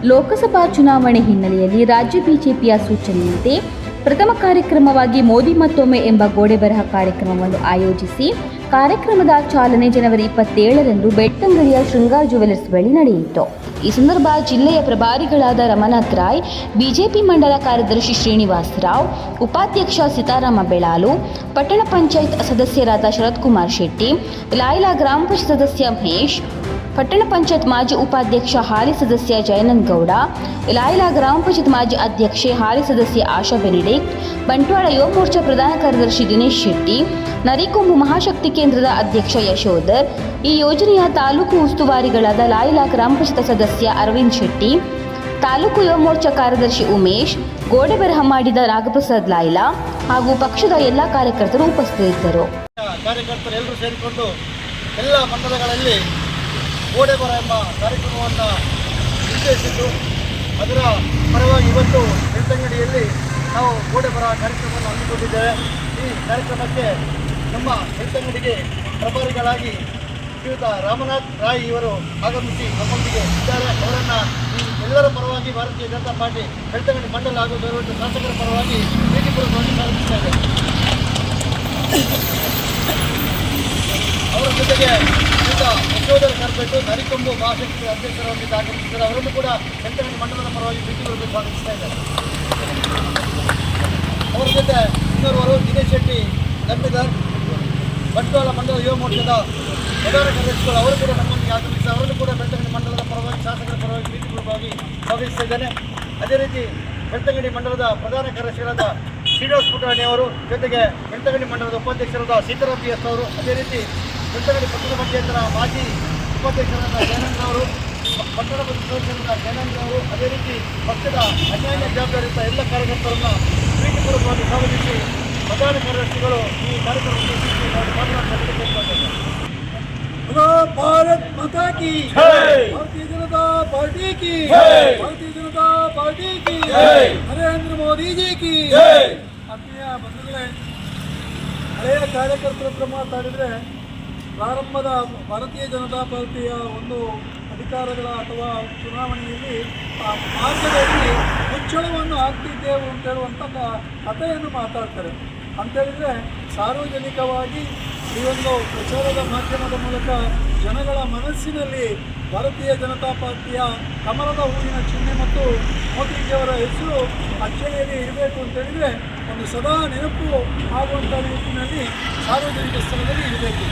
ಲೋಕಸಭಾ ಚುನಾವಣೆ ಹಿನ್ನೆಲೆಯಲ್ಲಿ ರಾಜ್ಯ ಬಿಜೆಪಿಯ ಸೂಚನೆಯಂತೆ ಪ್ರಥಮ ಕಾರ್ಯಕ್ರಮವಾಗಿ ಮೋದಿ ಮತ್ತೊಮ್ಮೆ ಎಂಬ ಗೋಡೆ ಬರಹ ಕಾರ್ಯಕ್ರಮವನ್ನು ಆಯೋಜಿಸಿ ಕಾರ್ಯಕ್ರಮದ ಚಾಲನೆ ಜನವರಿ 27ರಂದು ಬೆಳ್ತಂಗಡಿಯ ಶೃಂಗಾರ್ ಜುವೆಲ್ಲರ್ಸ್ ಬಳಿ ನಡೆಯಿತು. ಈ ಸಂದರ್ಭ ಜಿಲ್ಲೆಯ ಪ್ರಭಾರಿಗಳಾದ ರಮನಾಥ್ ರಾಯ್, ಬಿಜೆಪಿ ಮಂಡಲ ಕಾರ್ಯದರ್ಶಿ ಶ್ರೀನಿವಾಸ್ ರಾವ್, ಉಪಾಧ್ಯಕ್ಷ ಸೀತಾರಾಮ ಬೆಳಾಲು, ಪಟ್ಟಣ ಪಂಚಾಯತ್ ಸದಸ್ಯರಾದ ಶರತ್ ಕುಮಾರ್ ಶೆಟ್ಟಿ, ಲಾಯ್ಲಾ ಗ್ರಾಮ ಪಂಚಾಯತ್ ಸದಸ್ಯ ಮಹೇಶ್, ಪಟ್ಟಣ ಪಂಚಾಯತ್ ಮಾಜಿ ಉಪಾಧ್ಯಕ್ಷ ಹಾಲಿ ಸದಸ್ಯ ಜಯನಂದ್ ಗೌಡ, ಲಾಯ್ಲಾ ಗ್ರಾಮ ಪಂಚಾಯತ್ ಮಾಜಿ ಅಧ್ಯಕ್ಷೆ ಹಾಲಿ ಸದಸ್ಯ ಆಶಾ ಬೆನಿಡಿಕ್ಟ್, ಬಂಟ್ವಾಳ ಯುವ ಮೋರ್ಚಾ ಪ್ರಧಾನ ಕಾರ್ಯದರ್ಶಿ ದಿನೇಶ್ ಶೆಟ್ಟಿ, ನರಿಕೊಂಬು ಮಹಾಶಕ್ತಿ ಕೇಂದ್ರದ ಅಧ್ಯಕ್ಷ ಯಶೋಧರ್, ಈ ಯೋಜನೆಯ ತಾಲೂಕು ಉಸ್ತುವಾರಿಗಳಾದ ಲಾಯ್ಲಾ ಗ್ರಾಮ ಪಂಚಾಯತ್ ಸದಸ್ಯ ಅರವಿಂದ್ ಶೆಟ್ಟಿ, ತಾಲೂಕು ಯುವ ಮೋರ್ಚಾ ಕಾರ್ಯದರ್ಶಿ ಉಮೇಶ್, ಗೋಡೆ ಬರಹ ಮಾಡಿದ ನಾಗಪ್ರಸಾದ್ ಲಾಯ್ಲಾ ಹಾಗೂ ಪಕ್ಷದ ಎಲ್ಲ ಕಾರ್ಯಕರ್ತರು ಉಪಸ್ಥಿತರಿದ್ದರು. ಕಾರ್ಯಕರ್ತರೆಲ್ಲರೂ ಸೇರಿಕೊಂಡು ಎಲ್ಲ ಮಂಡಲಗಳಲ್ಲಿ ಗೋಡೆ ಬರಹ ಎಂಬ ಕಾರ್ಯಕ್ರಮವನ್ನು ನಿಶ್ಚಯಿಸಿದ್ದು, ಅದರ ಪರವಾಗಿ ಇವತ್ತು ಬೆಳ್ತಂಗಡಿಯಲ್ಲಿ ನಾವು ಗೋಡೆ ಬರಹ ಕಾರ್ಯಕ್ರಮವನ್ನು ಹಮ್ಮಿಕೊಂಡಿದ್ದೇವೆ. ಈ ಕಾರ್ಯಕ್ರಮಕ್ಕೆ ನಮ್ಮ ಬೆಳ್ತಂಗಡಿಗೆ ಪ್ರಭಾರಿಗಳಾಗಿ ಶ್ರೀಯುತ ರಮನಾಥ್ ರಾಯ್ ಇವರು ಆಗಮಿಸಿ ನಮ್ಮೊಂದಿಗೆ ಇದ್ದಾರೆ. ಅವರನ್ನು ಎಲ್ಲರ ಪರವಾಗಿ ಭಾರತೀಯ ಜನತಾ ಪಾರ್ಟಿ ಬೆಳ್ತಂಗಡಿ ಮಂಡಲ ಹಾಗೂ ದಯವಿಟ್ಟು ಶಾಸಕರ ಪರವಾಗಿ ಪ್ರೀತಿಪೂರ್ವಕವಾಗಿ ಸ್ವಾಗತಿಸ್ತಾ ಇದೆ. ಅವರ ಜೊತೆಗೆ ಶ್ರೀಯುತ ಯಶೋಧರ್ ಕಾರ್ಪೆಟ್ಟು, ನರಿಕೊಂಬು ಮಹಾಶಕ್ತಿ ಅಧ್ಯಕ್ಷರೊಂದಿಗೆ ಆಗಮಿಸಿದ್ದಾರೆ. ಅವರನ್ನು ಕೂಡ ಬೆಳ್ತಂಗಡಿ ಮಂಡಲದ ಪರವಾಗಿ ಪ್ರೀತಿಪೂರ್ವಕವಾಗಿ ಸ್ವಾಗತಿಸ್ತಾ ಇದ್ದಾರೆ. ಅವರ ಜೊತೆ ಇನ್ನೋರ್ವರು ದಿನೇಶ್ ಶೆಟ್ಟಿ ದಂಬಿದರ್, ಬಂಟ್ವಾಳ ಮಂಡಲ ಯುವ ಮೋರ್ಚಾದ ಪ್ರಧಾನ ಕಾರ್ಯದರ್ಶಿಗಳು, ಅವರು ಕೂಡ ನಮ್ಮೊಂದಿಗೆ ಆಗಮಿಸಿ ಅವರನ್ನು ಕೂಡ ಬೆಳ್ತಂಗಡಿ ಮಂಡಲದ ಪರವಾಗಿ ಶಾಸಕರ ಪರವಾಗಿ ಪ್ರೀತಿಪೂರ್ವಕವಾಗಿ ಸ್ವಾಗತಿಸ್ತಾ ಇದ್ದೇನೆ. ಅದೇ ರೀತಿ ಬೆಳ್ತಂಗಡಿ ಮಂಡಲದ ಪ್ರಧಾನ ಕಾರ್ಯದರ್ಶಿಗಳಾದ ಶ್ರೀನಿವಾಸ್ ಪುಟಾಣಿ ಅವರು, ಜೊತೆಗೆ ಬೆಳ್ತಂಗಡಿ ಮಂಡಲದ ಉಪಾಧ್ಯಕ್ಷರಾದ ಸೀತಾರಾಮ್ PS ಅವರು, ಅದೇ ರೀತಿ ಬೆಳ್ತಂಗಡಿ ಪಟ್ಟಣ ಪಂಚಾಯತ್ನ ಮಾಜಿ ಉಪಾಧ್ಯಕ್ಷರಾದ ಜಯನಂದ್ರ ಅವರು, ಪಟ್ಟಣ ಸದಸ್ಯರಾದ ಜಯನಂದ್ರ ಅವರು, ಅದೇ ರೀತಿ ಪಕ್ಷದ ಅನ್ಯಾಯ ಜವಾಬ್ದಾರಿಯುತ ಎಲ್ಲ ಕಾರ್ಯಕರ್ತರನ್ನು ಪ್ರೀತಿಪೂರ್ವಕವಾಗಿ ಸ್ವಾಗತಿಸಿ ಪ್ರಧಾನ ಕಾರ್ಯದರ್ಶಿಗಳು ಈ ಕಾರ್ಯಕ್ರಮಕ್ಕೆ ಮಾತನಾಡುತ್ತಾರೆ. ಭಾರತ್ ಮಾತಾ ಕಿ ಜೈ, ಭಾರತೀಯ ಜನತಾ ಪಾರ್ಟಿ ಕಿ ಜೈ, ಭಾರತೀಯ ಜನತಾ ಪಾರ್ಟಿ ಕಿ ಜೈ, ನರೇಂದ್ರ ಮೋದಿ ಜಿ ಕಿ ಜೈ. ಆತ್ಮೀಯ ಬಂಧುಗಳೇ, ಹಳೆಯ ಕಾರ್ಯಕರ್ತರ ಹತ್ರ ಮಾತಾಡಿದರೆ ಪ್ರಾರಂಭದ ಭಾರತೀಯ ಜನತಾ ಪಾರ್ಟಿಯ ಒಂದು ಅಧಿಕಾರಗಳ ಅಥವಾ ಚುನಾವಣೆಯಲ್ಲಿ ಮಾರ್ಗದಲ್ಲಿ ಮುಚ್ಚಳವನ್ನು ಹಾಕ್ತಿದ್ದೆವು ಅಂತ ಹೇಳುವಂಥ ಕಥೆಯನ್ನು ಮಾತಾಡ್ತಾರೆ. ಅಂತೇಳಿದರೆ ಸಾರ್ವಜನಿಕವಾಗಿ ಈ ಒಂದು ಪ್ರಚಾರದ ಮಾಧ್ಯಮದ ಮೂಲಕ ಜನಗಳ ಮನಸ್ಸಿನಲ್ಲಿ ಭಾರತೀಯ ಜನತಾ ಪಾರ್ಟಿಯ ಕಮಲದ ಹೂವಿನ ಚಿಹ್ನೆ ಮತ್ತು ಮೋದಿಜಿಯವರ ಹೆಸರು ಅಚ್ಚಳಿಯಲ್ಲಿ ಇರಬೇಕು ಅಂತೇಳಿದರೆ ಒಂದು ಸದಾ ನೆನಪು ಆಗುವಂಥ ನಿಟ್ಟಿನಲ್ಲಿ ಸಾರ್ವಜನಿಕ ಸ್ಥಳದಲ್ಲಿ ಇರಬೇಕು.